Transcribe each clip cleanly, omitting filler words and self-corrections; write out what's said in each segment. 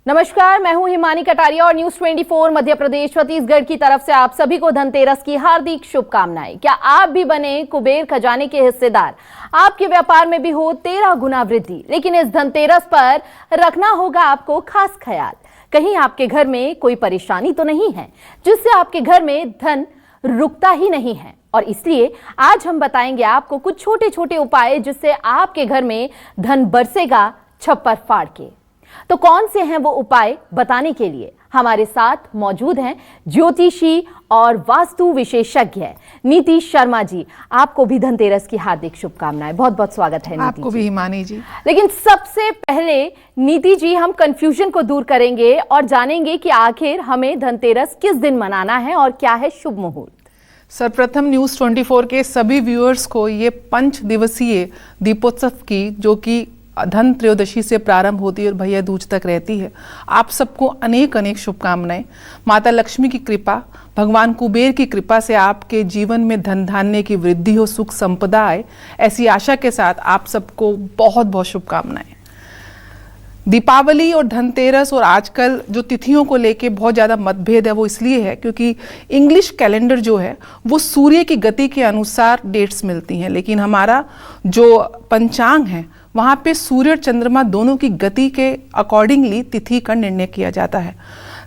नमस्कार, मैं हूं हिमानी कटारिया और न्यूज 24 मध्य प्रदेश छत्तीसगढ़ की तरफ से आप सभी को धनतेरस की हार्दिक शुभकामनाएं। क्या आप भी बने कुबेर खजाने के हिस्सेदार? आपके व्यापार में भी हो 13 गुना वृद्धि। लेकिन इस धनतेरस पर रखना होगा आपको खास ख्याल। कहीं आपके घर में कोई परेशानी तो नहीं है जिससे आपके घर में धन रुकता ही नहीं है। और इसलिए आज हम बताएंगे आपको कुछ छोटे छोटे उपाय जिससे आपके घर में धन बरसेगा छप्पर फाड़ के। तो कौन से हैं वो उपाय, बताने के लिए हमारे साथ मौजूद हैं ज्योतिषी और वास्तु विशेषज्ञ नीति शर्मा जी। आपको भी धनतेरस की हार्दिक शुभकामनाएं। बहुत बहुत स्वागत है नीति आपको भी हिमानी जी। लेकिन सबसे पहले नीति जी, हम कंफ्यूजन को दूर करेंगे और जानेंगे कि आखिर हमें धनतेरस किस दिन मनाना है और क्या है शुभ मुहूर्त। सर्वप्रथम न्यूज़ 24 के सभी व्यूअर्स को ये 5 दिवसीय दीपोत्सव की, जो कि धन त्रयोदशी से प्रारंभ होती है और भैया दूज तक रहती है, आप सबको अनेक अनेक शुभकामनाएं। माता लक्ष्मी की कृपा, भगवान कुबेर की कृपा से आपके जीवन में धन धान्य की वृद्धि हो, सुख संपदा आए, ऐसी आशा के साथ आप सबको बहुत बहुत शुभकामनाएं। दीपावली और धनतेरस और आजकल जो तिथियों को लेके बहुत ज़्यादा मतभेद है, वो इसलिए है क्योंकि इंग्लिश कैलेंडर जो है वो सूर्य की गति के अनुसार डेट्स मिलती हैं, लेकिन हमारा जो पंचांग है वहाँ पे सूर्य और चंद्रमा दोनों की गति के अकॉर्डिंगली तिथि का निर्णय किया जाता है।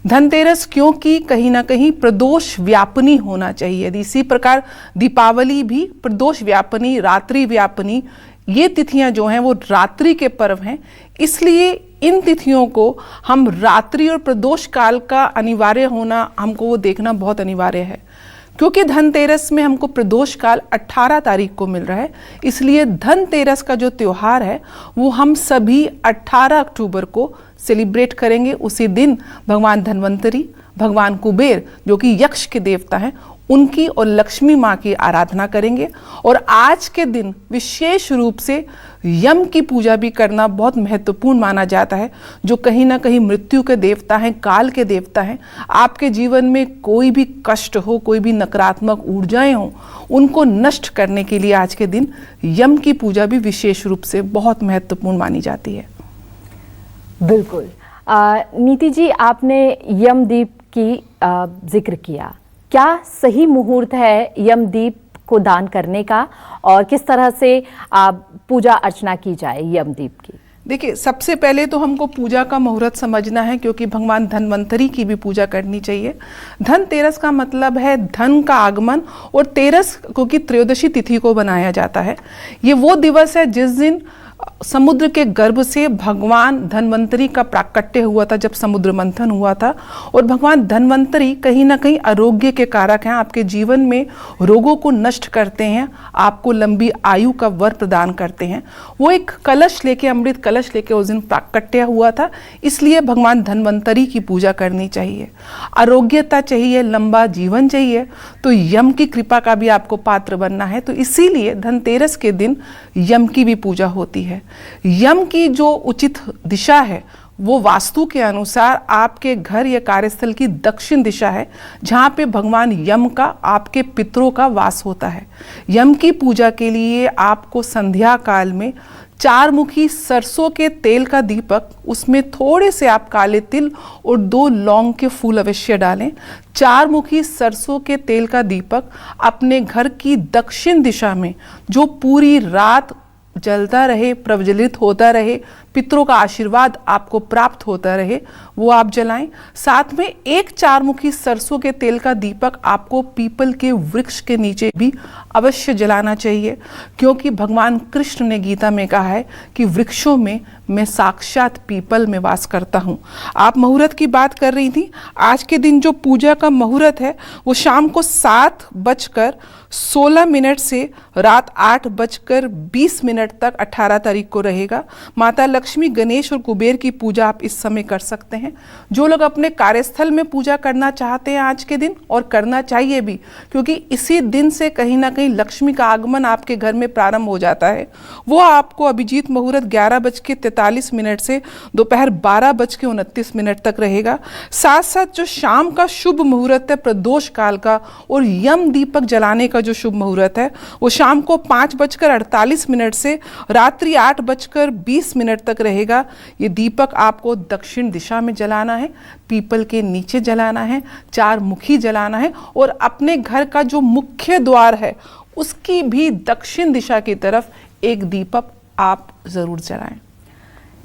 धनतेरस क्योंकि कहीं ना कहीं प्रदोष व्यापनी होना चाहिए, इसी प्रकार दीपावली भी प्रदोष व्यापनी, रात्रि व्यापनी, ये तिथियां जो हैं वो रात्रि के पर्व हैं, इसलिए इन तिथियों को हम रात्रि और प्रदोष काल का अनिवार्य होना, हमको वो देखना बहुत अनिवार्य है। क्योंकि धनतेरस में हमको प्रदोष काल 18 तारीख को मिल रहा है, इसलिए धनतेरस का जो त्यौहार है वो हम सभी 18 अक्टूबर को सेलिब्रेट करेंगे। उसी दिन भगवान धन्वंतरी, भगवान कुबेर जो कि यक्ष के देवता हैं, उनकी और लक्ष्मी माँ की आराधना करेंगे। और आज के दिन विशेष रूप से यम की पूजा भी करना बहुत महत्वपूर्ण माना जाता है, जो कहीं ना कहीं मृत्यु के देवता हैं, काल के देवता हैं। आपके जीवन में कोई भी कष्ट हो, कोई भी नकारात्मक ऊर्जाएं हो, उनको नष्ट करने के लिए आज के दिन यम की पूजा भी विशेष रूप से बहुत महत्वपूर्ण मानी जाती है। बिल्कुल। नीति जी, आपने यमदीप की जिक्र किया। क्या सही मुहूर्त है यमदीप को दान करने का और किस तरह से पूजा अर्चना की जाए यमदीप की? देखिए, सबसे पहले तो हमको पूजा का मुहूर्त समझना है, क्योंकि भगवान धन्वंतरी की भी पूजा करनी चाहिए। धनतेरस का मतलब है धन का आगमन, और तेरस क्योंकि त्रयोदशी तिथि को बनाया जाता है। ये वो दिवस है जिस दिन समुद्र के गर्भ से भगवान धन्वंतरी का प्राकट्य हुआ था, जब समुद्र मंथन हुआ था। और भगवान धन्वंतरी कहीं ना कहीं आरोग्य के कारक हैं, आपके जीवन में रोगों को नष्ट करते हैं, आपको लंबी आयु का वर प्रदान करते हैं। वो एक कलश लेके, अमृत कलश लेके उस दिन प्राकट्य हुआ था, इसलिए भगवान धन्वंतरी की पूजा करनी चाहिए। आरोग्यता चाहिए, लंबा जीवन चाहिए, तो यम की कृपा का भी आपको पात्र बनना है। तो इसीलिए धनतेरस के दिन यम की भी पूजा होती है। यम की जो उचित दिशा है वो वास्तु के अनुसार आपके घर या कार्यस्थल की दक्षिण दिशा है, जहाँ पे भगवान यम का, आपके पितरों का वास होता है। यम की पूजा के लिए आपको संध्या काल में 4 मुखी सरसों के तेल का दीपक, उसमें थोड़े से आप काले तिल और 2 लौंग के फूल अवश्य डालें। 4 मुखी सरसों के तेल का दीपक अपने घर की दक्षिण दिशा में, जो पूरी रात जलता रहे, प्रज्वलित होता रहे, पितरों का आशीर्वाद आपको प्राप्त होता रहे, वो आप जलाएं। साथ में एक 4 मुखी सरसों के तेल का दीपक आपको पीपल के वृक्ष के नीचे भी अवश्य जलाना चाहिए, क्योंकि भगवान कृष्ण ने गीता में कहा है कि वृक्षों में मैं साक्षात पीपल में वास करता हूँ। आप मुहूर्त की बात कर रही थी। आज के दिन जो पूजा का मुहूर्त है वो शाम को 7:16 से रात 8:20 तक 18 तारीख को रहेगा। माता लक्ष्मी, गणेश और कुबेर की पूजा आप इस समय कर सकते हैं। जो लोग अपने कार्यस्थल में पूजा करना चाहते हैं आज के दिन, और करना चाहिए भी, क्योंकि इसी दिन से कहीं ना कहीं लक्ष्मी का आगमन आपके घर में प्रारंभ हो जाता है, वो आपको अभिजीत मुहूर्त 11:43 से दोपहर 12:29 तक रहेगा। साथ साथ जो शाम का शुभ मुहूर्त है प्रदोष काल का, और यम दीपक जलाने का जो शुभ मुहूर्त है, वो शाम को 5:48 से रात्रि 8:20 तक दीपक रहेगा, ये दीपक आपको दक्षिण दिशा में जलाना है, पीपल के नीचे जलाना है, 4 मुखी जलाना है और अपने घर का जो मुख्य द्वार है उसकी भी दक्षिण दिशा की तरफ एक दीपक आप जरूर जलाएं।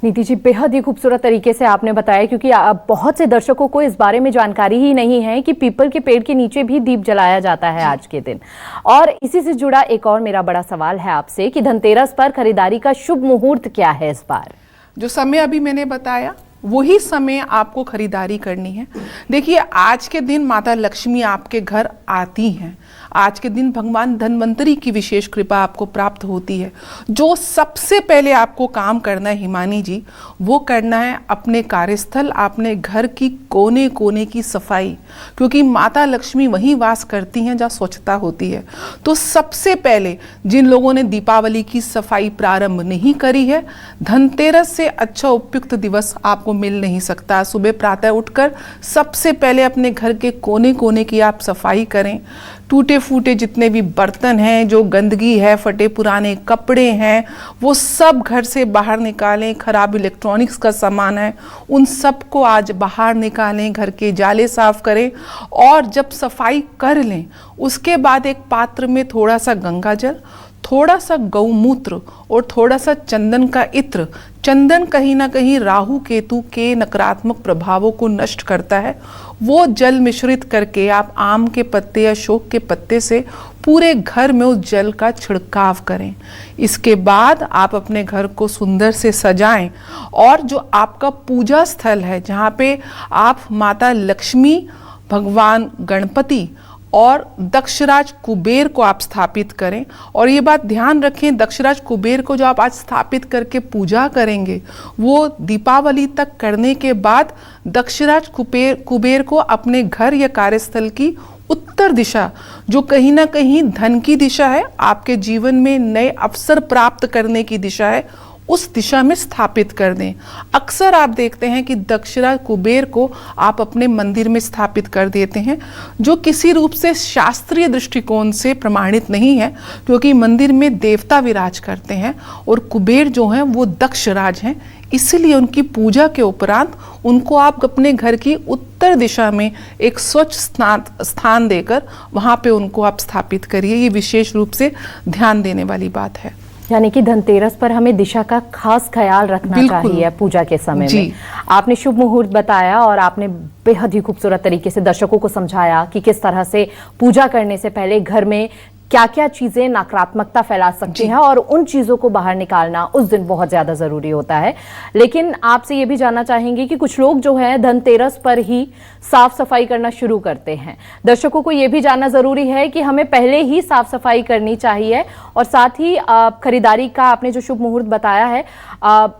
नीति जी, बेहद ही खूबसूरत तरीके से आपने बताया, क्योंकि बहुत से दर्शकों को इस बारे में जानकारी ही नहीं है कि पीपल के पेड़ के नीचे भी दीप जलाया जाता है आज के दिन। और इसी से जुड़ा एक और मेरा बड़ा सवाल है आपसे कि धनतेरस पर खरीदारी का शुभ मुहूर्त क्या है इस बार? जो समय अभी मैंने बताया वही समय आपको खरीदारी करनी है। देखिए, आज के दिन माता लक्ष्मी आपके घर आती हैं, आज के दिन भगवान धन्वंतरी की विशेष कृपा आपको प्राप्त होती है। जो सबसे पहले आपको काम करना है हिमानी जी, वो करना है अपने कार्यस्थल, अपने घर की कोने कोने की सफाई, क्योंकि माता लक्ष्मी वहीं वास करती हैं जहाँ स्वच्छता होती है। तो सबसे पहले जिन लोगों ने दीपावली की सफाई प्रारंभ नहीं करी है, धनतेरस से अच्छा उपयुक्त दिवस आपको मिल नहीं सकता। सुबह प्रातः उठकर सबसे पहले अपने घर के कोने कोने की आप सफाई करें। टूटे फूटे जितने भी बर्तन हैं, जो गंदगी है, फटे पुराने कपड़े हैं, वो सब घर से बाहर निकालें। खराब इलेक्ट्रॉनिक्स का सामान है, उन सब को आज बाहर निकालें, घर के जाले साफ करें। और जब सफाई कर लें उसके बाद एक पात्र में थोड़ा सा गंगा जल, थोड़ा सा गौमूत्र और थोड़ा सा चंदन का इत्र। चंदन कहीं ना कहीं राहु केतु के नकारात्मक प्रभावों को नष्ट करता है। वो जल मिश्रित करके आप आम के पत्ते या शोक के पत्ते से पूरे घर में उस जल का छिड़काव करें। इसके बाद आप अपने घर को सुंदर से सजाएं और जो आपका पूजा स्थल है, जहाँ पे आप माता लक्ष्मी, भगवान गणपति और दक्षराज कुबेर को आप स्थापित करें। और ये बात ध्यान रखें, दक्षराज कुबेर को जो आप आज स्थापित करके पूजा करेंगे, वो दीपावली तक करने के बाद दक्षराज कुबेर को अपने घर या कार्यस्थल की उत्तर दिशा, जो कहीं ना कहीं धन की दिशा है, आपके जीवन में नए अवसर प्राप्त करने की दिशा है, उस दिशा में स्थापित कर दें। अक्सर आप देखते हैं कि दक्षराज कुबेर को आप अपने मंदिर में स्थापित कर देते हैं, जो किसी रूप से शास्त्रीय दृष्टिकोण से प्रमाणित नहीं है, क्योंकि मंदिर में देवता विराज करते हैं और कुबेर जो हैं वो दक्षराज हैं। इसलिए उनकी पूजा के उपरांत उनको आप अपने घर की उत्तर दिशा में एक स्वच्छ स्थान देकर वहाँ पे उनको आप स्थापित करिए। ये विशेष रूप से ध्यान देने वाली बात है। यानी कि धनतेरस पर हमें दिशा का खास ख्याल रखना चाहिए पूजा के समय में। आपने शुभ मुहूर्त बताया और आपने बेहद ही खूबसूरत तरीके से दर्शकों को समझाया कि किस तरह से पूजा करने से पहले घर में क्या क्या चीजें नकारात्मकता फैला सकती हैं और उन चीजों को बाहर निकालना उस दिन बहुत ज्यादा जरूरी होता है। लेकिन आपसे ये भी जानना चाहेंगे कि कुछ लोग जो है धनतेरस पर ही साफ सफाई करना शुरू करते हैं। दर्शकों को ये भी जानना जरूरी है कि हमें पहले ही साफ सफाई करनी चाहिए। और साथ ही खरीदारी का आपने जो शुभ मुहूर्त बताया है,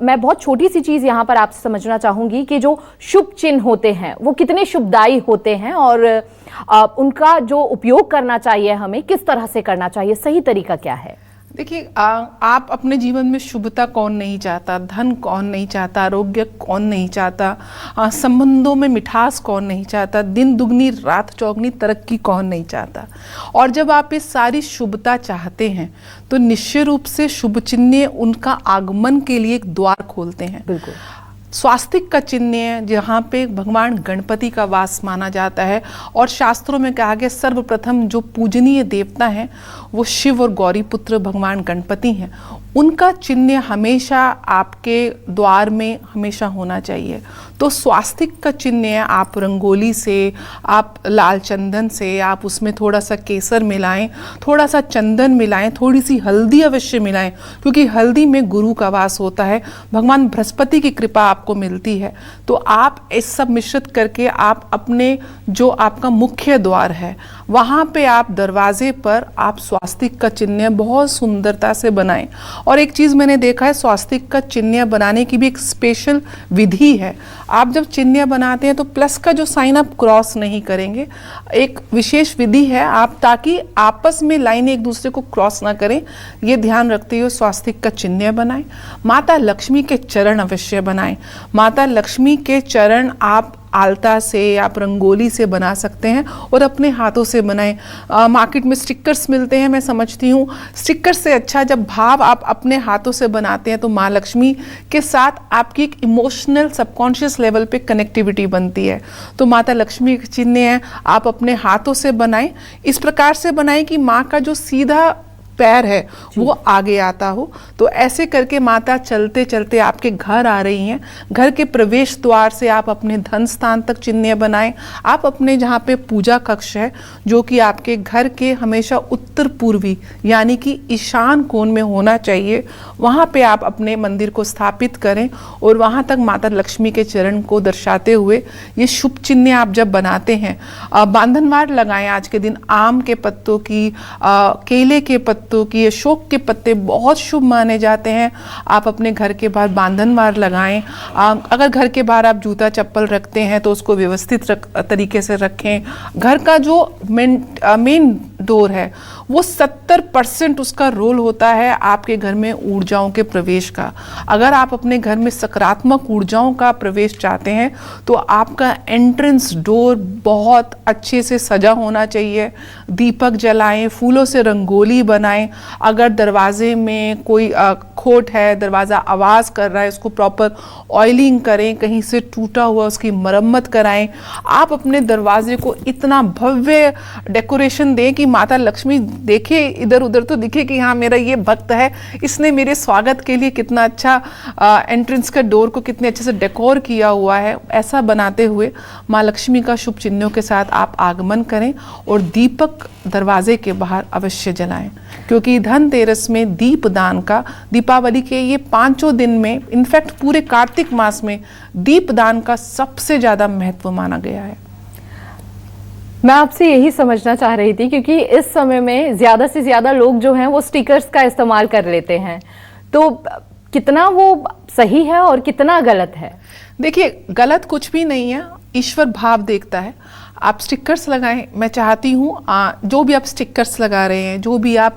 मैं बहुत छोटी सी चीज यहाँ पर आपसे समझना चाहूंगी कि जो शुभ चिन्ह होते हैं वो कितने शुभदायी होते हैं और उनका जो उपयोग करना चाहिए हमें किस तरह से करना चाहिए, सही तरीका क्या है? देखिए, आप अपने जीवन में शुभता कौन नहीं चाहता, धन कौन नहीं चाहता, आरोग्य कौन नहीं चाहता, संबंधों में मिठास कौन नहीं चाहता, दिन दुगनी रात चौगनी तरक्की कौन नहीं चाहता। और जब आप ये सारी शुभता चाहते हैं तो निश्चित रूप से शुभ चिन्ह उनका आगमन के लिए एक द्वार खोलते हैं। बिल्कुल। स्वास्तिक का चिन्ह है, जहाँ पे भगवान गणपति का वास माना जाता है। और शास्त्रों में कहा गया सर्वप्रथम जो पूजनीय देवता हैं वो शिव और गौरी पुत्र भगवान गणपति हैं। उनका चिन्ह हमेशा आपके द्वार में हमेशा होना चाहिए। तो स्वास्तिक का चिन्ह है, आप रंगोली से, आप लाल चंदन से, आप उसमें थोड़ा सा केसर मिलाएं, थोड़ा सा चंदन मिलाएं, थोड़ी सी हल्दी अवश्य मिलाएं, क्योंकि हल्दी में गुरु का वास होता है, भगवान बृहस्पति की कृपा आपको मिलती है। तो आप इस सब मिश्रित करके आप अपने जो आपका मुख्य द्वार है वहाँ पे आप दरवाजे पर आप स्वास्तिक का चिन्ह बहुत सुंदरता से बनाएं। और एक चीज़ मैंने देखा है, स्वास्तिक का चिन्ह बनाने की भी एक स्पेशल विधि है। आप जब चिन्ह बनाते हैं तो प्लस का जो साइन आप क्रॉस नहीं करेंगे, एक विशेष विधि है आप ताकि आपस में लाइन एक दूसरे को क्रॉस ना करें, ये ध्यान रखते हुए स्वास्तिक का चिन्ह बनाएं। माता लक्ष्मी के चरण अवश्य बनाएं। माता लक्ष्मी के चरण आप आलता से, आप रंगोली से बना सकते हैं और अपने हाथों से बनाएं। मार्केट में स्टिकर्स मिलते हैं, मैं समझती हूँ स्टिकर से अच्छा जब भाव आप अपने हाथों से बनाते हैं तो माँ लक्ष्मी के साथ आपकी एक इमोशनल सबकॉन्शियस लेवल पे कनेक्टिविटी बनती है। तो माता लक्ष्मी के चिन्ह हैं, आप अपने हाथों से बनाएं, इस प्रकार से बनाएं कि माँ का जो सीधा पैर है वो आगे आता हो। तो ऐसे करके माता चलते चलते आपके घर आ रही हैं। घर के प्रवेश द्वार से आप अपने धन स्थान तक चिन्ह बनाएं। आप अपने जहाँ पे पूजा कक्ष है जो कि आपके घर के हमेशा उत्तर पूर्वी यानी कि ईशान कोण में होना चाहिए, वहाँ पे आप अपने मंदिर को स्थापित करें और वहाँ तक माता लक्ष्मी के चरण को दर्शाते हुए ये शुभ चिन्ह आप जब बनाते हैं, बांधनवार लगाएं। आज के दिन आम के पत्तों की, केले के पत्तों की, अशोक के पत्ते बहुत शुभ माने जाते हैं। आप अपने घर के बाहर बांधनवार लगाएं। अगर घर के बाहर आप जूता चप्पल रखते हैं तो उसको व्यवस्थित तरीके से रखें। घर का जो मेन डोर है वो 70% उसका रोल होता है आपके घर में ऊर्जाओं के प्रवेश का। अगर आप अपने घर में सकारात्मक ऊर्जाओं का प्रवेश चाहते हैं तो आपका एंट्रेंस डोर बहुत अच्छे से सजा होना चाहिए। दीपक जलाएं, फूलों से रंगोली बनाएं। अगर दरवाजे में कोई खोट है, दरवाज़ा आवाज़ कर रहा है, उसको प्रॉपर ऑयलिंग करें, कहीं से टूटा हुआ उसकी मरम्मत कराएं। आप अपने दरवाजे को इतना भव्य डेकोरेशन दें कि माता लक्ष्मी देखे, इधर उधर तो दिखे कि हाँ मेरा ये भक्त है, इसने मेरे स्वागत के लिए कितना अच्छा एंट्रेंस का डोर को कितने अच्छे से डेकोर किया हुआ है। ऐसा बनाते हुए माँ लक्ष्मी का शुभ चिन्हों के साथ आप आगमन करें और दीपक दरवाजे के बाहर अवश्य जलाएं, क्योंकि धनतेरस में दीप दान का, दीपावली के ये 5 दिन में, इनफैक्ट पूरे कार्तिक मास में दीप दान का सबसे ज्यादा महत्व माना गया है। मैं आपसे यही समझना चाह रही थी, क्योंकि इस समय में ज्यादा से ज्यादा लोग जो हैं वो स्टिकर्स का इस्तेमाल कर लेते हैं, तो कितना वो सही है और कितना गलत है? देखिए, गलत कुछ भी नहीं है, ईश्वर भाव देखता है। आप स्टिकर्स लगाएं। मैं चाहती हूँ जो भी आप स्टिकर्स लगा रहे हैं, जो भी आप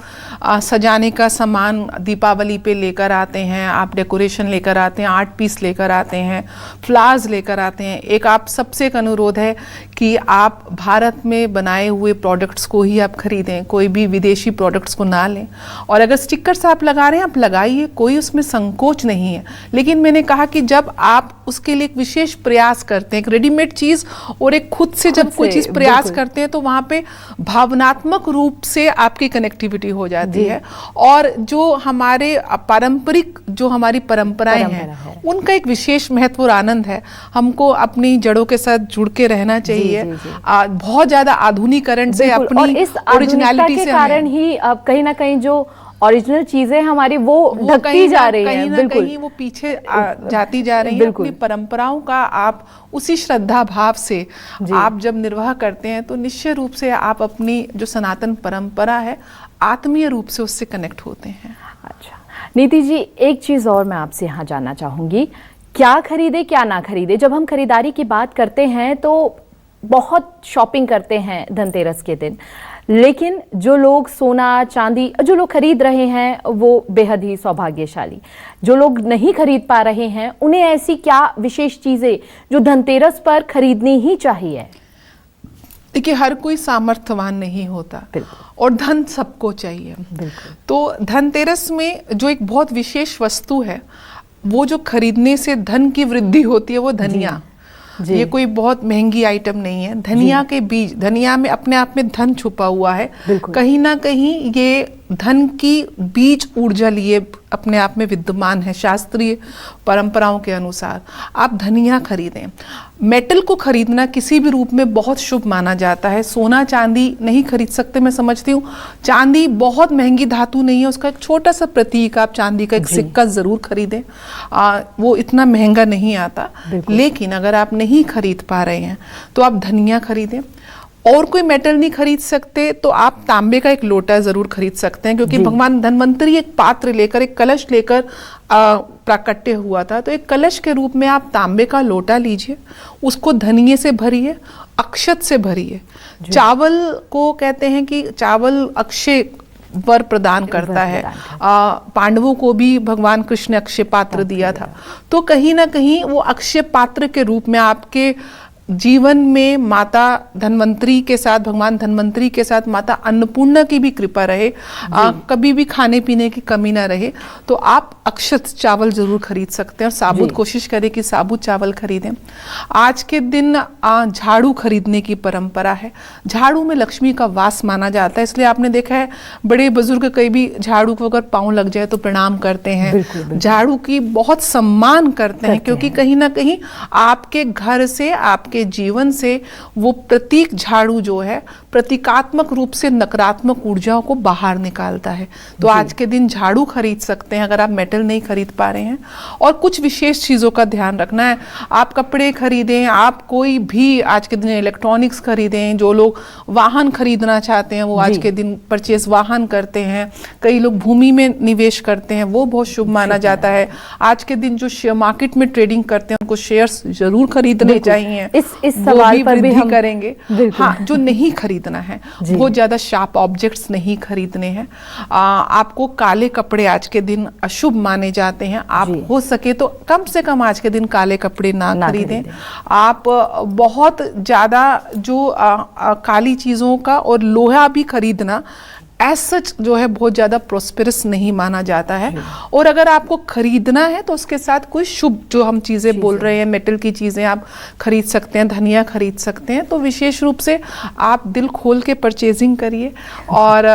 सजाने का सामान दीपावली पे लेकर आते हैं, आप डेकोरेशन लेकर आते हैं, आर्ट पीस लेकर आते हैं, फ्लावर्स लेकर आते हैं, एक आप सबसे एक अनुरोध है कि आप भारत में बनाए हुए प्रोडक्ट्स को ही आप खरीदें, कोई भी विदेशी प्रोडक्ट्स को ना लें। और अगर स्टिकर्स आप लगा रहे हैं, आप लगाइए, कोई उसमें संकोच नहीं है। लेकिन मैंने कहा कि जब आप उसके लिए एक विशेष प्रयास करते हैं, एक रेडीमेड चीज़ और एक खुद से जब कोई चीज़ प्रयास करते हैं तो वहाँ पे भावनात्मक रूप से आपकी कनेक्टिविटी हो जाती है। और जो हमारे पारंपरिक, जो हमारी परंपराएं हैं, उनका एक विशेष महत्व और आनंद है। हमको अपनी जड़ों के साथ जुड़ के रहना चाहिए। बहुत ज्यादा आधुनिकीकरण से, अपनी ओरिजिनलिटी से कारण ही अब कहीं ना कहीं जो ओरिजिनल चीजें हमारी वो ढकती जा रही हैं, बिल्कुल कहीं वो पीछे जाती जा रही है। अपनी परंपराओं का आप उसी श्रद्धा भाव से आप जब निर्वाह करते हैं तो निश्चय रूप से आप अपनी जो सनातन परंपरा है, आत्मीय रूप से उससे कनेक्ट होते हैं। अच्छा नीति जी, एक चीज और मैं आपसे यहाँ जानना चाहूंगी, क्या खरीदे क्या ना खरीदे? जब हम खरीदारी की बात करते हैं तो बहुत शॉपिंग करते हैं धनतेरस के दिन, लेकिन जो लोग सोना चांदी जो लोग खरीद रहे हैं वो बेहद ही सौभाग्यशाली। जो लोग नहीं खरीद पा रहे हैं, उन्हें ऐसी क्या विशेष चीजें जो धनतेरस पर खरीदनी ही चाहिए? देखिए, हर कोई सामर्थ्यवान नहीं होता और धन सबको चाहिए। तो धनतेरस में जो एक बहुत विशेष वस्तु है, वो जो खरीदने से धन की वृद्धि होती है, वो धनिया। ये कोई बहुत महंगी आइटम नहीं है। धनिया के बीज, धनिया में अपने आप में धन छुपा हुआ है। कहीं ना कहीं ये धन की बीज ऊर्जा लिए अपने आप में विद्यमान है। शास्त्रीय परंपराओं के अनुसार आप धनिया खरीदें। मेटल को खरीदना किसी भी रूप में बहुत शुभ माना जाता है। सोना चांदी नहीं खरीद सकते, मैं समझती हूँ। चांदी बहुत महंगी धातु नहीं है, उसका एक छोटा सा प्रतीक, आप चांदी का एक सिक्का जरूर खरीदें। वो इतना महंगा नहीं आता। लेकिन अगर आप नहीं खरीद पा रहे हैं तो आप धनिया खरीदें। और कोई मेटल नहीं खरीद सकते तो आप तांबे का एक लोटा जरूर खरीद सकते हैं, क्योंकि भगवान धन्वंतरी एक पात्र लेकर, एक कलश लेकर प्राकट्य हुआ था। तो एक कलश के रूप में आप तांबे का लोटा लीजिए, उसको धनिये से भरिए, अक्षत से भरिए। चावल को कहते हैं कि चावल अक्षय वर प्रदान करता है। पांडवों को भी भगवान कृष्ण ने अक्षय पात्र दिया था। तो कहीं ना कहीं वो अक्षय पात्र के रूप में आपके जीवन में माता धन्वंतरी के साथ, भगवान धन्वंतरी के साथ माता अन्नपूर्णा की भी कृपा रहे, कभी भी खाने पीने की कमी ना रहे, तो आप अक्षत चावल जरूर खरीद सकते हैं और साबुत कोशिश करें कि साबुत चावल खरीदें। आज के दिन झाड़ू खरीदने की परंपरा है। झाड़ू में लक्ष्मी का वास माना जाता है, इसलिए आपने देखा है बड़े बुजुर्ग कई भी झाड़ू को अगर पाँव लग जाए तो प्रणाम करते हैं, झाड़ू की बहुत सम्मान करते हैं, क्योंकि कहीं ना कहीं आपके घर से, आपके जीवन से वो प्रतीक झाड़ू जो है प्रतीकात्मक रूप से नकारात्मक ऊर्जाओं को बाहर निकालता है। तो आज के दिन झाड़ू खरीद सकते हैं अगर आप मेटल नहीं खरीद पा रहे हैं। और कुछ विशेष चीजों का ध्यान रखना है, आप कपड़े खरीदें, आप कोई भी आज के दिन इलेक्ट्रॉनिक्स खरीदें, जो लोग वाहन खरीदना चाहते हैं वो आज के दिन परचेस वाहन करते हैं, कई लोग भूमि में निवेश करते हैं, वो बहुत शुभ माना जाता है। आज के दिन जो शेयर मार्केट में ट्रेडिंग करते हैं उनको शेयर्स जरूर खरीदने चाहिए, इस सवाल पर भी हम करेंगे। हाँ, जो नहीं खरीदना है, बहुत ज्यादा शार्प ऑब्जेक्ट्स नहीं खरीदने हैं। आपको काले कपड़े आज के दिन अशुभ माने जाते हैं, आप हो सके तो कम से कम आज के दिन काले कपड़े ना खरीदें। आप बहुत ज्यादा जो काली चीजों का और लोहा भी खरीदना एज सच जो है बहुत ज़्यादा प्रोस्पेरस नहीं माना जाता है। और अगर आपको खरीदना है तो उसके साथ कोई शुभ जो हम चीज़ें बोल रहे हैं, मेटल की चीज़ें आप खरीद सकते हैं, धनिया खरीद सकते हैं। तो विशेष रूप से आप दिल खोल के परचेजिंग करिए। और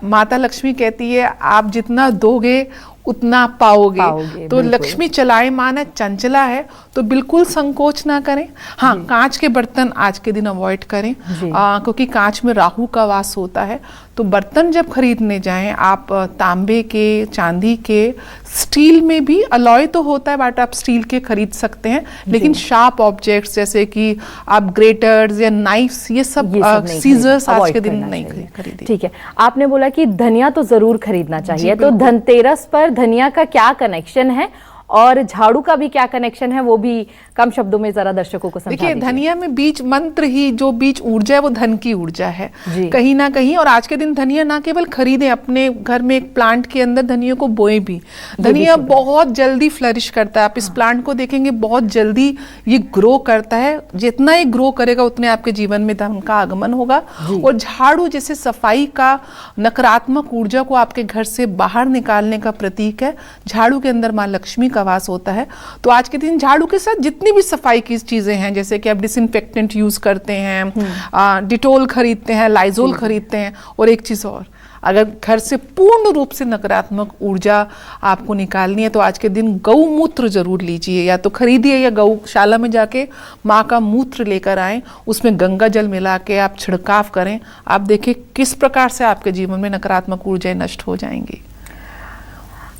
माता लक्ष्मी कहती है आप जितना दोगे उतना पाओगे। तो लक्ष्मी चलायमान है, चंचला है, तो बिल्कुल संकोच ना करें। हाँ, कांच के बर्तन आज के दिन अवॉइड करें, क्योंकि कांच में राहु का वास होता है। तो बर्तन जब खरीदने जाएं आप तांबे के, चांदी के, स्टील में भी अलॉय तो होता है बट आप स्टील के खरीद सकते हैं, लेकिन शार्प ऑब्जेक्ट्स जैसे कि आप ग्रेटर्स या नाइफ्स, ये सब सीजर्स आज के दिन नहीं खरीदें। ठीक है, आपने बोला कि धनिया तो जरूर खरीदना चाहिए, तो धनतेरस पर धनिया का क्या कनेक्शन है और झाड़ू का भी क्या कनेक्शन है, वो भी कम शब्दों में जरा दर्शकों को समझा दीजिए। देखिए, धनिया में बीज मंत्र ही, जो बीज ऊर्जा है वो धन की ऊर्जा है कहीं ना कहीं। और आज के दिन धनिया ना केवल खरीदें, अपने घर में एक प्लांट के अंदर धनिया को बोए भी। धनिया बहुत जल्दी फ्लरिश करता है, आप इस प्लांट को देखेंगे बहुत जल्दी ये ग्रो करता है। जितना ये ग्रो करेगा उतने आपके जीवन में धन का आगमन होगा। और झाड़ू जैसे सफाई का, नकारात्मक ऊर्जा को आपके घर से बाहर निकालने का प्रतीक है। झाड़ू के अंदर माँ लक्ष्मी का वास होता है। तो आज के दिन झाड़ू के साथ जितनी भी सफाई की चीजें हैं, जैसे कि आप डिसइंफेक्टेंट यूज करते हैं, डिटोल खरीदते हैं, लाइजोल खरीदते हैं, और एक चीज और, अगर घर से पूर्ण रूप से नकारात्मक ऊर्जा आपको निकालनी है तो आज के दिन गौमूत्र जरूर लीजिए, या तो खरीदिए या गौशाला में जाके माँ का मूत्र लेकर आए, उसमें गंगा जल मिला के आप छिड़काव करें। आप देखिए किस प्रकार से आपके जीवन में नकारात्मक ऊर्जाएं नष्ट हो जाएंगी।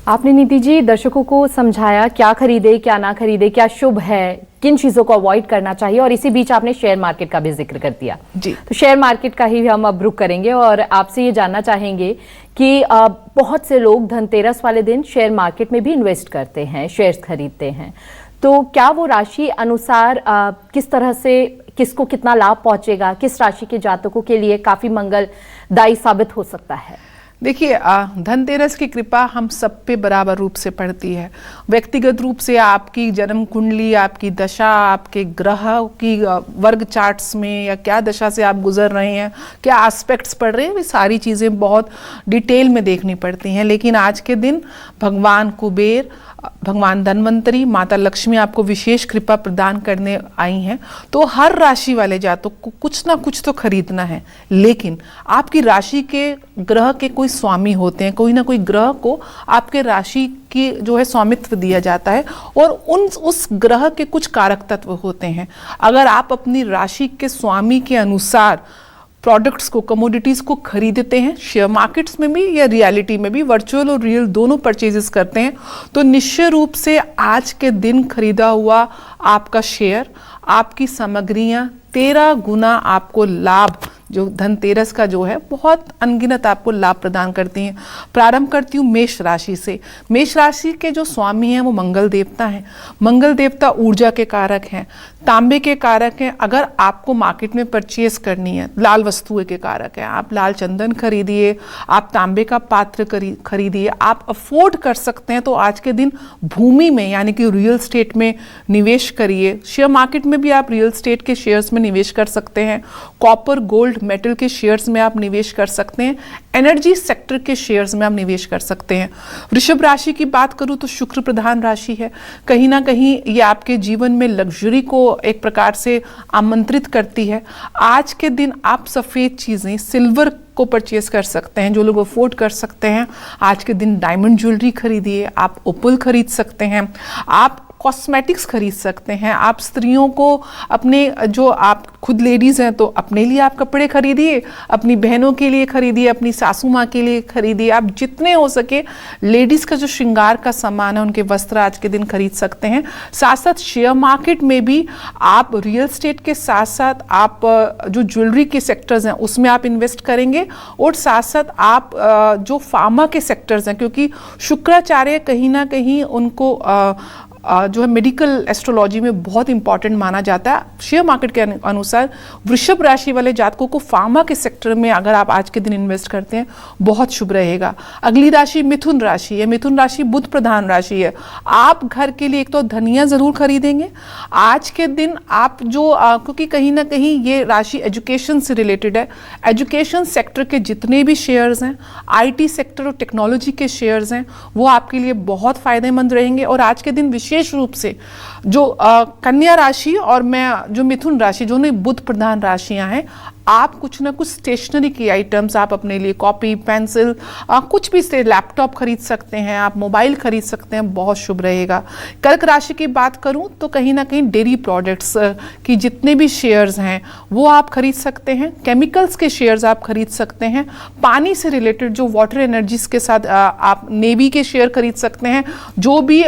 आपने नीति जी दर्शकों को समझाया क्या खरीदे, क्या ना खरीदे, क्या शुभ है, किन चीजों को अवॉइड करना चाहिए, और इसी बीच आपने शेयर मार्केट का भी जिक्र कर दिया जी। तो शेयर मार्केट का ही हम अब रुख करेंगे और आपसे ये जानना चाहेंगे कि बहुत से लोग धनतेरस वाले दिन शेयर मार्केट में भी इन्वेस्ट करते हैं, शेयर्स खरीदते हैं, तो क्या वो राशि अनुसार किस तरह से किसको कितना लाभ पहुंचेगा, किस राशि के जातकों के लिए काफी मंगलदायी साबित हो सकता है? देखिए, धनतेरस की कृपा हम सब पे बराबर रूप से पड़ती है। व्यक्तिगत रूप से आपकी जन्म कुंडली, आपकी दशा, आपके ग्रह की वर्ग चार्ट्स में या क्या दशा से आप गुजर रहे हैं, क्या एस्पेक्ट्स पड़ रहे हैं, ये सारी चीज़ें बहुत डिटेल में देखनी पड़ती हैं। लेकिन आज के दिन भगवान कुबेर, भगवान धन्वंतरी, माता लक्ष्मी आपको विशेष कृपा प्रदान करने आई हैं। तो हर राशि वाले जातकों को कुछ ना कुछ तो खरीदना है, लेकिन आपकी राशि के ग्रह के कोई स्वामी होते हैं, कोई ना कोई ग्रह को आपके राशि की जो है स्वामित्व दिया जाता है, और उस ग्रह के कुछ कारक तत्व होते हैं। अगर आप अपनी राशि के स्वामी के अनुसार प्रोडक्ट्स को, कमोडिटीज को खरीदते हैं, शेयर मार्केट्स में भी या रियलिटी में भी, वर्चुअल और रियल दोनों परचेजेस करते हैं, तो निश्चय रूप से आज के दिन खरीदा हुआ आपका शेयर, आपकी सामग्रियां 13 गुना आपको लाभ, जो धनतेरस का जो है बहुत अनगिनत आपको लाभ प्रदान करती हैं। प्रारंभ करती हूँ मेष राशि से। मेष राशि के जो स्वामी हैं वो मंगल देवता हैं। मंगल देवता ऊर्जा के कारक हैं। तांबे के कारक हैं, अगर आपको मार्केट में परचेज करनी है, लाल वस्तुएं के कारक हैं, आप लाल चंदन खरीदिए, आप तांबे का पात्र खरीदिए, आप अफोर्ड कर सकते हैं तो आज के दिन भूमि में यानी कि रियल स्टेट में निवेश करिए। शेयर मार्केट में भी आप रियल स्टेट के शेयर्स में निवेश कर सकते हैं, कॉपर गोल्ड मेटल के शेयर्स में आप निवेश कर सकते हैं, एनर्जी सेक्टर के शेयर्स में आप निवेश कर सकते हैं। वृषभ राशि की बात करूं तो शुक्र प्रधान राशि है, कहीं ना कहीं ये आपके जीवन में लग्जरी को एक प्रकार से आमंत्रित करती है। आज के दिन आप सफेद चीजें, सिल्वर को परचेज कर सकते हैं, जो लोग अफोर्ड कर सकते हैं। आज के दिन डायमंड ज्वेलरी खरीदिए, आप ओपल खरीद सकते हैं, आप कॉस्मेटिक्स खरीद सकते हैं, आप स्त्रियों को अपने, जो आप खुद लेडीज़ हैं तो अपने लिए आप कपड़े खरीदिए, अपनी बहनों के लिए खरीदिए, अपनी सासू माँ के लिए खरीदिए। आप जितने हो सके लेडीज़ का जो श्रृंगार का सामान है, उनके वस्त्र आज के दिन खरीद सकते हैं। साथ साथ शेयर मार्केट में भी आप रियल स्टेट के साथ साथ आप जो ज्वेलरी के सेक्टर्स हैं उसमें आप इन्वेस्ट करेंगे, और साथ साथ आप जो फार्मा के सेक्टर्स हैं, क्योंकि शुक्राचार्य कहीं ना कहीं उनको जो है मेडिकल एस्ट्रोलॉजी में बहुत इंपॉर्टेंट माना जाता है। शेयर मार्केट के अनुसार वृषभ राशि वाले जातकों को फार्मा के सेक्टर में अगर आप आज के दिन इन्वेस्ट करते हैं बहुत शुभ रहेगा। अगली राशि मिथुन राशि है। मिथुन राशि बुध प्रधान राशि है। आप घर के लिए एक तो धनिया जरूर खरीदेंगे आज के दिन। आप जो क्योंकि कहीं ना कहीं ये राशि एजुकेशन से रिलेटेड है, एजुकेशन सेक्टर के जितने भी शेयर्स हैं, आईटी सेक्टर और टेक्नोलॉजी के शेयर्स हैं, वो आपके लिए बहुत फायदेमंद रहेंगे। और आज के दिन विशेष रूप से जो कन्या राशि और मैं जो मिथुन राशि, जो बुध प्रधान राशियां हैं, आप कुछ ना कुछ स्टेशनरी की आइटम्स, आप अपने लिए कॉपी पेंसिल कुछ भी से लैपटॉप खरीद सकते हैं, आप मोबाइल खरीद सकते हैं, बहुत शुभ रहेगा। कर्क राशि की बात करूं तो कहीं ना कहीं डेयरी प्रोडक्ट्स की जितने भी शेयर्स हैं वो आप खरीद सकते हैं, केमिकल्स के शेयर्स आप खरीद सकते हैं, पानी से रिलेटेड जो वाटर एनर्जीज के साथ आप नेवी के शेयर खरीद सकते हैं। जो भी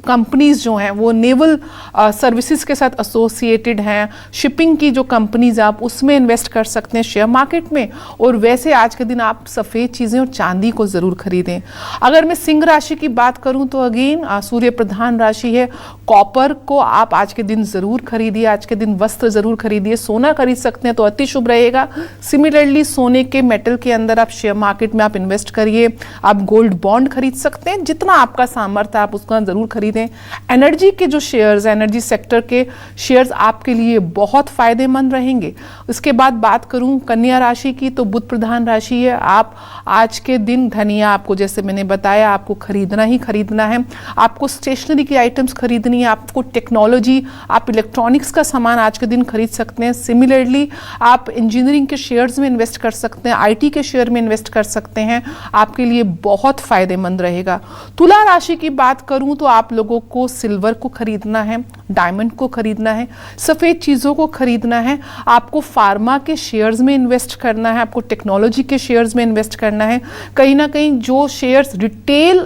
कंपनीज जो हैं वो नेवल सर्विसेज के साथ एसोसिएटेड हैं, शिपिंग की जो कंपनीज आप उसमें इन्वेस्ट कर सकते हैं शेयर मार्केट में। और वैसे आज के दिन आप सफ़ेद चीज़ें और चांदी को ज़रूर खरीदें। अगर मैं सिंह राशि की बात करूं तो अगेन सूर्य प्रधान राशि है। कॉपर को आप आज के दिन ज़रूर खरीदिए, आज के दिन वस्त्र ज़रूर खरीदिए। सोना खरीद सकते हैं तो अति शुभ रहेगा। सिमिलरली सोने के मेटल के अंदर आप शेयर मार्केट में आप इन्वेस्ट करिए। आप गोल्ड बॉन्ड खरीद सकते हैं, जितना आपका सामर्थ्य आप उसका ज़रूर खरीदें। एनर्जी के जो शेयर्स, एनर्जी सेक्टर के शेयर्स आपके लिए बहुत फायदेमंद रहेंगे। उसके बाद बात करूं कन्या राशि की तो बुध प्रधान राशि है। आप आज के दिन धनिया, आपको जैसे मैंने बताया, आपको खरीदना ही खरीदना है। आपको स्टेशनरी की आइटम्स खरीदनी है, आपको टेक्नोलॉजी, आप इलेक्ट्रॉनिक्स का सामान आज के दिन खरीद सकते हैं। सिमिलरली आप इंजीनियरिंग के शेयर्स में इन्वेस्ट कर सकते हैं, आईटी के शेयर में इन्वेस्ट कर सकते हैं, आपके लिए बहुत फायदेमंद रहेगा। तुला राशि की बात करूं तो आप लोगों को सिल्वर को खरीदना है, डायमंड को खरीदना है, सफ़ेद चीज़ों को खरीदना है, आपको फार्मा के शेयर्स में इन्वेस्ट करना है, आपको टेक्नोलॉजी के शेयर्स में इन्वेस्ट करना है। कहीं ना कहीं जो शेयर्स रिटेल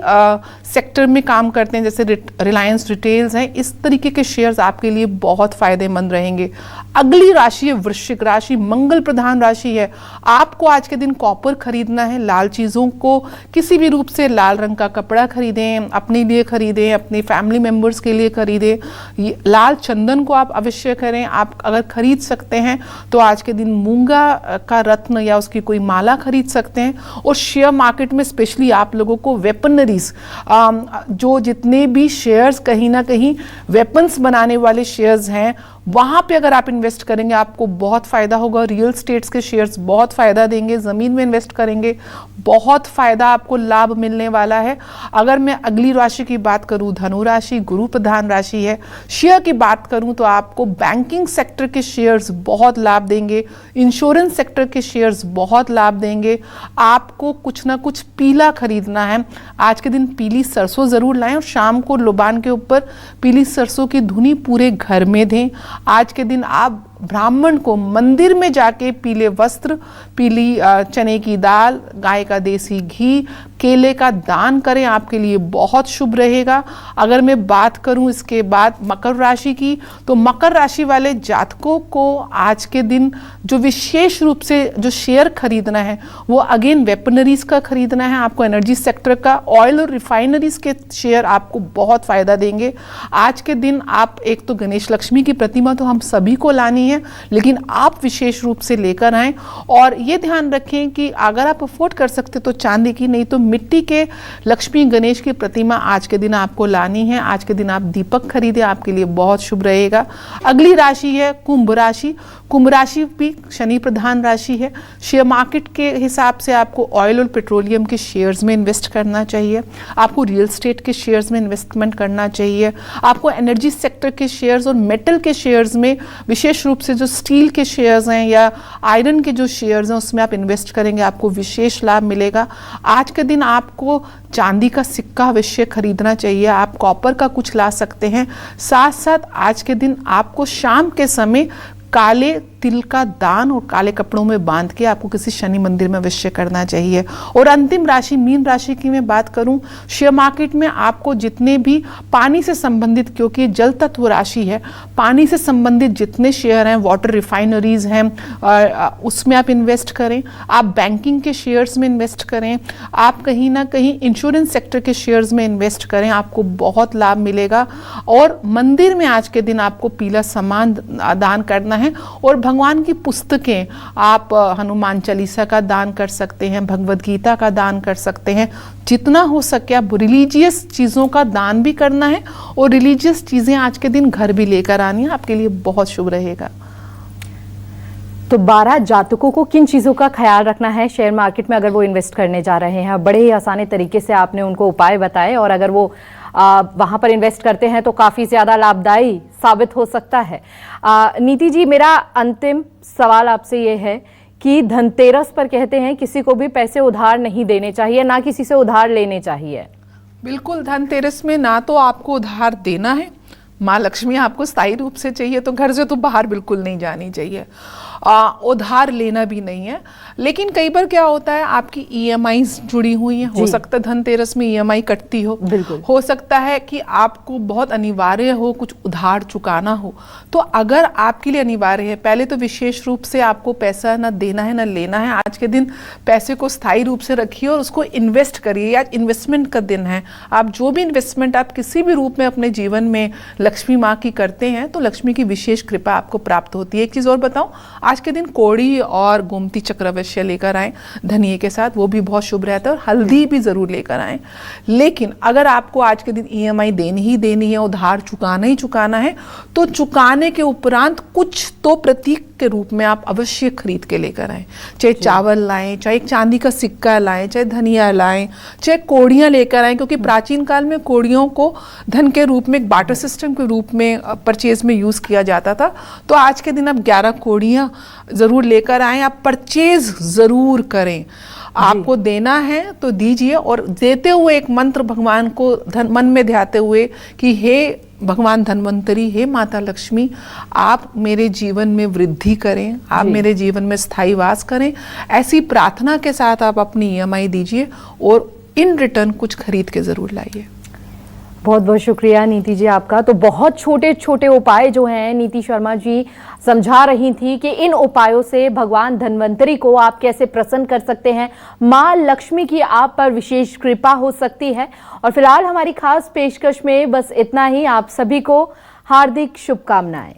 सेक्टर में काम करते हैं, जैसे रिलायंस रिटेल्स हैं, इस तरीके के शेयर्स आपके लिए बहुत फायदेमंद रहेंगे। अगली राशि है वृश्चिक राशि, मंगल प्रधान राशि है। आपको आज के दिन कॉपर खरीदना है, लाल चीज़ों को किसी भी रूप से, लाल रंग का कपड़ा खरीदें, अपने लिए खरीदें, अपने फैमिली मेंबर्स के लिए खरीदें। लाल चंदन को आप अवश्य करें। आप अगर खरीद सकते हैं तो आज के दिन मूंगा का रत्न या उसकी कोई माला खरीद सकते हैं। और शेयर मार्केट में स्पेशली आप लोगों को वेपनरीज, जो जितने भी शेयर्स कहीं ना कहीं वेपन्स बनाने वाले शेयर्स हैं, वहाँ पे अगर आप इन्वेस्ट करेंगे आपको बहुत फ़ायदा होगा। रियल स्टेट्स के शेयर्स बहुत फ़ायदा देंगे। ज़मीन में इन्वेस्ट करेंगे, बहुत फ़ायदा आपको लाभ मिलने वाला है। अगर मैं अगली राशि की बात करूँ, धनु राशि गुरु प्रधान राशि है। शेयर की बात करूँ तो आपको बैंकिंग सेक्टर के शेयर्स बहुत लाभ देंगे, इंश्योरेंस सेक्टर के शेयर्स बहुत लाभ देंगे। आपको कुछ ना कुछ पीला खरीदना है। आज के दिन पीली सरसों ज़रूर लाएं और शाम को लुबान के ऊपर पीली सरसों की धुनी पूरे घर में दें। आज के दिन आप ब्राह्मण को मंदिर में जाके पीले वस्त्र, पीली चने की दाल, गाय का देसी घी, केले का दान करें, आपके लिए बहुत शुभ रहेगा। अगर मैं बात करूं इसके बाद मकर राशि की, तो मकर राशि वाले जातकों को आज के दिन जो विशेष रूप से जो शेयर खरीदना है वो अगेन वेपनरीज का खरीदना है। आपको एनर्जी सेक्टर का, ऑयल और रिफाइनरीज के शेयर आपको बहुत फायदा देंगे। आज के दिन आप एक तो गणेश लक्ष्मी की प्रतिमा तो हम सभी को लानी है, लेकिन आप विशेष रूप से लेकर आएं। और ये ध्यान रखें कि अगर आप अफोर्ड कर सकते तो चांदी की, नहीं तो मिट्टी के लक्ष्मी गणेश की प्रतिमा आज के दिन आपको लानी है। आज के दिन आप दीपक खरीदें, आपके लिए बहुत शुभ रहेगा। अगली राशि है कुंभ राशि। कुंभ राशि भी शनि प्रधान राशि है। शेयर मार्केट के हिसाब से आपको ऑयल और पेट्रोलियम के शेयर्स में इन्वेस्ट करना चाहिए, आपको रियल स्टेट के शेयर्स में इन्वेस्टमेंट करना चाहिए, आपको एनर्जी सेक्टर के शेयर्स और मेटल के शेयर्स में, विशेष रूप से जो स्टील के शेयर्स हैं या आयरन के जो शेयर्स हैं उसमें आप इन्वेस्ट करेंगे, आपको विशेष लाभ मिलेगा। आज के दिन आपको चांदी का सिक्का अवश्य खरीदना चाहिए, आप कॉपर का कुछ ला सकते हैं। साथ साथ आज के दिन आपको शाम के समय काले तिल का दान और काले कपड़ों में बांध के आपको किसी शनि मंदिर में अवश्य करना चाहिए। और अंतिम राशि मीन राशि की मैं बात करूं, शेयर मार्केट में आपको जितने भी पानी से संबंधित, क्योंकि जल तत्व राशि है, पानी से संबंधित जितने शेयर हैं, वाटर रिफाइनरीज हैं, उसमें आप इन्वेस्ट करें। आप बैंकिंग के शेयर्स में इन्वेस्ट करें, आप कहीं ना कहीं इंश्योरेंस सेक्टर के शेयर्स में इन्वेस्ट करें, आपको बहुत लाभ मिलेगा। और मंदिर में आज के दिन आपको पीला सामान दान करना है। और भगवान की पुस्तकें, आप हनुमान चालीसा का दान कर सकते हैं, भगवद गीता का दान कर सकते हैं। जितना हो सके आप रिलीजियस चीज़ों का दान भी करना है और रिलीजियस चीज़ें आज के दिन घर भी लेकर आनी है, आपके लिए बहुत शुभ रहेगा। तो 12 जातकों को किन चीज़ों का ख्याल रखना है शेयर मार्केट में अगर वो इन्वेस्ट करने जा रहे हैं? बड़े ही आसानी तरीके से आपने उनको उपाय बताए और अगर वो वहाँ पर इन्वेस्ट करते हैं तो काफ़ी ज़्यादा लाभदायी साबित हो सकता है। नीति जी, मेरा अंतिम सवाल आपसे ये है कि धनतेरस पर कहते हैं किसी को भी पैसे उधार नहीं देने चाहिए, ना किसी से उधार लेने चाहिए। बिल्कुल, धनतेरस में ना तो आपको उधार देना है, माँ लक्ष्मी आपको स्थायी रूप से चाहिए तो घर से तो बाहर बिल्कुल नहीं जानी चाहिए, उधार लेना भी नहीं है। लेकिन कई बार क्या होता है, आपकी ईएमआईज जुड़ी हुई हैं, हो सकता है धनतेरस में ईएमआई कटती हो सकता है कि आपको बहुत अनिवार्य हो कुछ उधार चुकाना हो। तो अगर आपके लिए अनिवार्य है, पहले तो विशेष रूप से आपको पैसा ना देना है ना लेना है। आज के दिन पैसे को स्थायी रूप से रखिए और उसको इन्वेस्ट करिए। आज इन्वेस्टमेंट का दिन है। आप जो भी इन्वेस्टमेंट आप किसी भी रूप में अपने जीवन में लक्ष्मी माँ की करते हैं तो लक्ष्मी की विशेष कृपा आपको प्राप्त होती है। एक चीज़ और बताऊं, आज के दिन कोड़ी और गोमती चक्र अवश्य लेकर आएं धनिये के साथ, वो भी बहुत शुभ रहता है। और हल्दी भी ज़रूर लेकर आएं। लेकिन अगर आपको आज के दिन ईएमआई देनी ही देनी है, उधार चुकाना ही चुकाना है, तो चुकाने के उपरांत कुछ तो प्रतीक के रूप में आप अवश्य खरीद के लेकर आएं। चाहे चावल लाएं, चाहे एक चांदी का सिक्का लाएं, चाहे धनिया लाएं, चाहे कोड़ियाँ लेकर आएं, क्योंकि प्राचीन काल में कोड़ियों को धन के रूप में, एक बाटर सिस्टम के रूप में परचेज में यूज़ किया जाता था। तो आज के दिन आप 11 कोड़ियाँ ज़रूर लेकर आएं। आप परचेज ज़रूर करें। आपको देना है तो दीजिए, और देते हुए एक मंत्र भगवान को मन में ध्याते हुए कि हे भगवान धन्वंतरी, हे माता लक्ष्मी, आप मेरे जीवन में वृद्धि करें, आप मेरे जीवन में स्थायी वास करें। ऐसी प्रार्थना के साथ आप अपनी ईएमआई दीजिए और इन रिटर्न कुछ खरीद के ज़रूर लाइए। बहुत बहुत शुक्रिया नीति जी आपका। तो बहुत छोटे छोटे उपाय जो हैं नीति शर्मा जी समझा रही थी कि इन उपायों से भगवान धन्वंतरी को आप कैसे प्रसन्न कर सकते हैं, माँ लक्ष्मी की आप पर विशेष कृपा हो सकती है। और फिलहाल हमारी खास पेशकश में बस इतना ही। आप सभी को हार्दिक शुभकामनाएं।